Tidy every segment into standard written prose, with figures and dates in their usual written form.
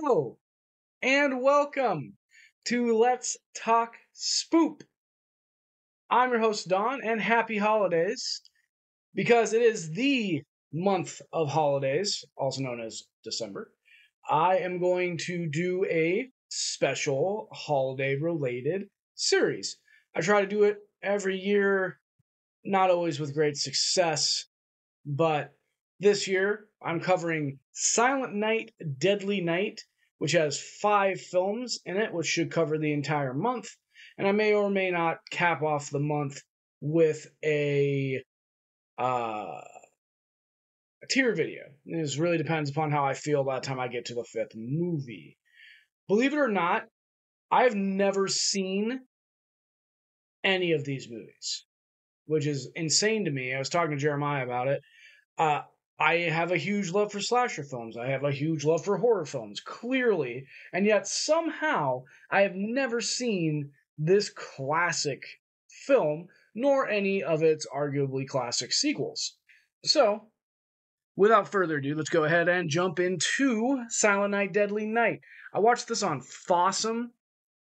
Hello and welcome to Let's Talk Spoop. I'm your host Don, and happy holidays because it is the month of holidays, also known as December. I am going to do a special holiday-related series. I try to do it every year, not always with great success, but this year I'm covering Silent Night, Deadly Night, which has 5 films in it, which should cover the entire month. And I may or may not cap off the month with a tier video. This really depends upon how I feel by the time I get to the 5th movie. Believe it or not, I've never seen any of these movies, which is insane to me. I was talking to Jeremiah about it. I have a huge love for slasher films. I have a huge love for horror films, clearly. And yet somehow I have never seen this classic film, nor any of its arguably classic sequels. So, without further ado, let's go ahead and jump into Silent Night, Deadly Night. I watched this on Fossum.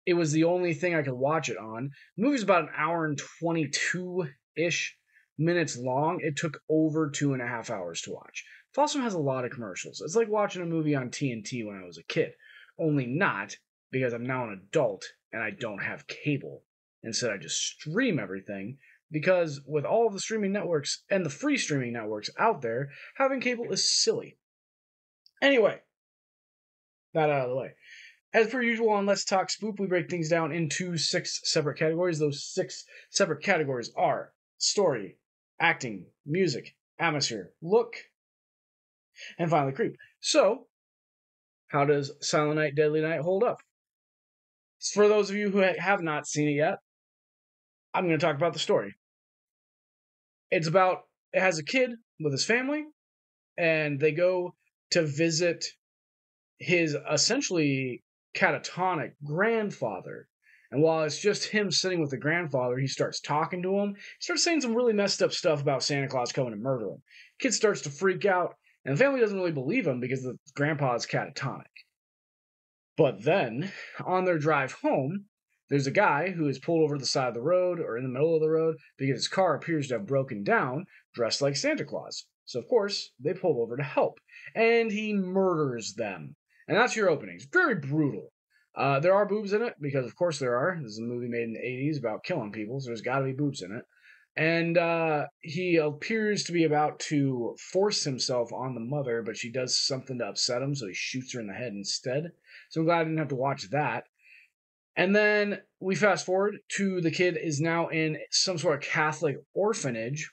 It was the only thing I could watch it on. The movie's about an hour and 22-ish minutes long. It took over 2.5 hours to watch. Fossum has a lot of commercials. It's like watching a movie on TNT when I was a kid. Only not, because I'm now an adult and I don't have cable. Instead, I just stream everything, because with all of the streaming networks and the free streaming networks out there, having cable is silly. Anyway, that out of the way. As per usual on Let's Talk Spoop, we break things down into 6 separate categories. Those 6 separate categories are story, acting, music, atmosphere, look, and finally creep. So, how does Silent Night, Deadly Night hold up? For those of you who have not seen it yet, I'm going to talk about the story. It has a kid with his family, and they go to visit his essentially catatonic grandfather. And while it's just him sitting with the grandfather, he starts talking to him. He starts saying some really messed up stuff about Santa Claus coming to murder him. Kid starts to freak out, and the family doesn't really believe him because the grandpa is catatonic. But then, on their drive home, there's a guy who is pulled over to the side of the road or in the middle of the road because his car appears to have broken down, dressed like Santa Claus. So, of course, they pull over to help. And he murders them. And that's your opening. It's very brutal. There are boobs in it, because of course there are. This is a movie made in the 80s about killing people, so there's got to be boobs in it. And he appears to be about to force himself on the mother, but she does something to upset him, so he shoots her in the head instead. So I'm glad I didn't have to watch that. And then we fast forward to the kid is now in some sort of Catholic orphanage,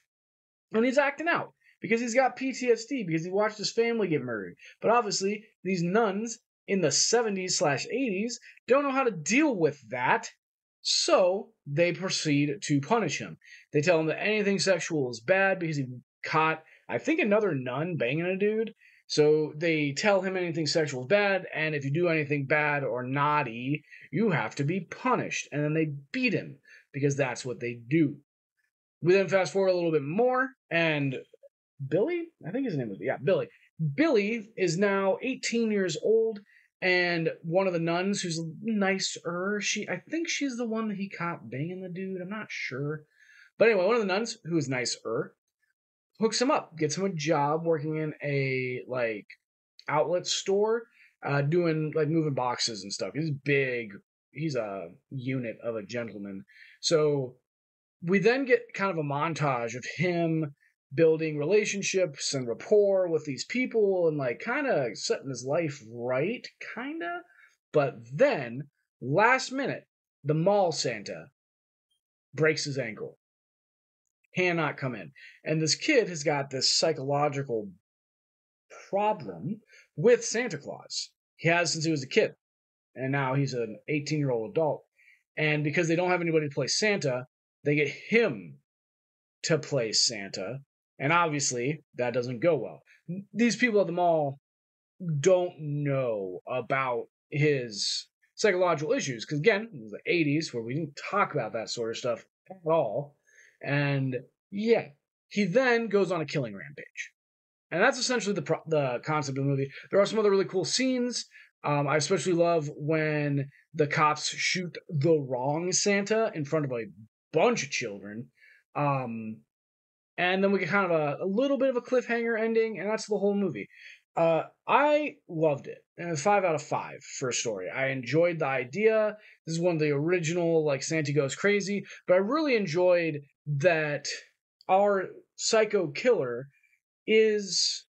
and he's acting out because he's got PTSD because he watched his family get murdered. But obviously, these nuns in the 70s/80s don't know how to deal with that, so they proceed to punish him. They tell him that anything sexual is bad because he caught, I think, another nun banging a dude. So they tell him anything sexual is bad, and if you do anything bad or naughty, you have to be punished. And then they beat him because that's what they do. We then fast forward a little bit more, and Billy? I think his name was, Billy. Billy is now 18 years old, and one of the nuns who's nicer, I think she's the one that he caught banging the dude, I'm not sure. But anyway, one of the nuns who is nicer hooks him up, gets him a job working in a, outlet store, doing, moving boxes and stuff. He's big. He's a unit of a gentleman. So we then get kind of a montage of him building relationships and rapport with these people and kind of setting his life right, kind of. But then, last minute, the mall Santa breaks his ankle. Cannot come in. And this kid has got this psychological problem with Santa Claus. He has since he was a kid. And now he's an 18-year-old adult. And because they don't have anybody to play Santa, they get him to play Santa. And obviously, that doesn't go well. These people at the mall don't know about his psychological issues. Because again, it was the 80s where we didn't talk about that sort of stuff at all. And yeah, he then goes on a killing rampage. And that's essentially the concept of the movie. There are some other really cool scenes I especially love when the cops shoot the wrong Santa in front of a bunch of children. Um, and then we get kind of a little bit of a cliffhanger ending, and that's the whole movie. I loved it. And 5 out of 5 for a story. I enjoyed the idea. This is one of the original, like, Santa Goes Crazy, but I really enjoyed that our psycho killer is,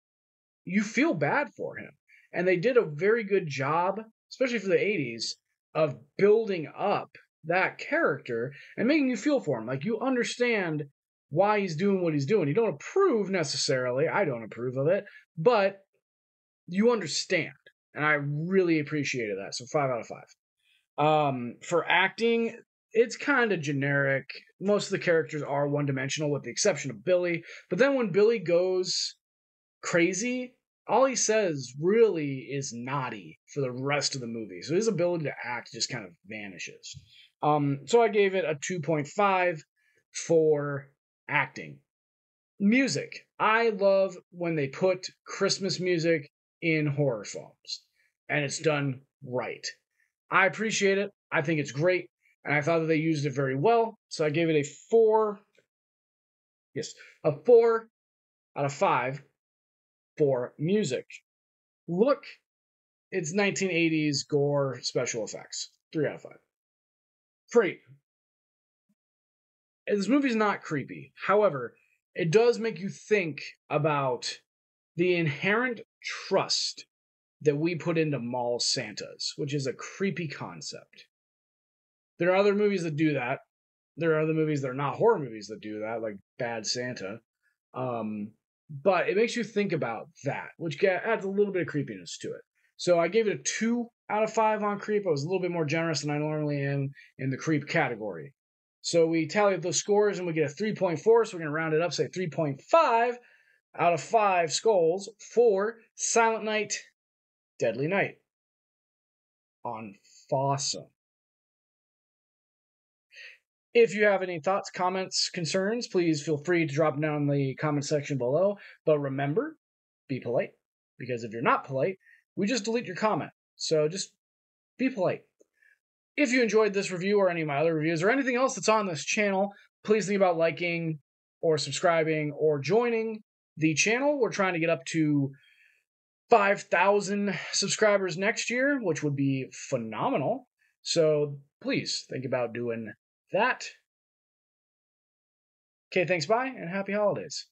you feel bad for him. And they did a very good job, especially for the 80s, of building up that character and making you feel for him. Like, you understand why he's doing what he's doing. You don't approve necessarily. I don't approve of it, but you understand. And I really appreciated that. So 5 out of 5. For acting, it's kind of generic. Most of the characters are one-dimensional with the exception of Billy. But then when Billy goes crazy, all he says really is naughty for the rest of the movie. So his ability to act just kind of vanishes. So I gave it a 2.5 for acting. Music. I love when they put Christmas music in horror films, and it's done right. I appreciate it. I think it's great, and I thought that they used it very well. So I gave it a 4. Yes, a 4 out of 5 for music. Look, it's 1980s gore special effects. 3 out of 5. Creep. This movie's not creepy. However, it does make you think about the inherent trust that we put into mall Santas, which is a creepy concept. There are other movies that do that. There are other movies that are not horror movies that do that, like Bad Santa. But it makes you think about that, which adds a little bit of creepiness to it. So I gave it a 2 out of 5 on creep. I was a little bit more generous than I normally am in the creep category. So we tally up those scores and we get a 3.4. So we're going to round it up, say 3.5 out of 5 skulls for Silent Night, Deadly Night on Fossum. If you have any thoughts, comments, concerns, please feel free to drop them down in the comment section below. But remember, be polite, because if you're not polite, we just delete your comment. So just be polite. If you enjoyed this review or any of my other reviews or anything else that's on this channel, please think about liking or subscribing or joining the channel. We're trying to get up to 5,000 subscribers next year, which would be phenomenal. So please think about doing that. Okay, thanks, bye, and happy holidays.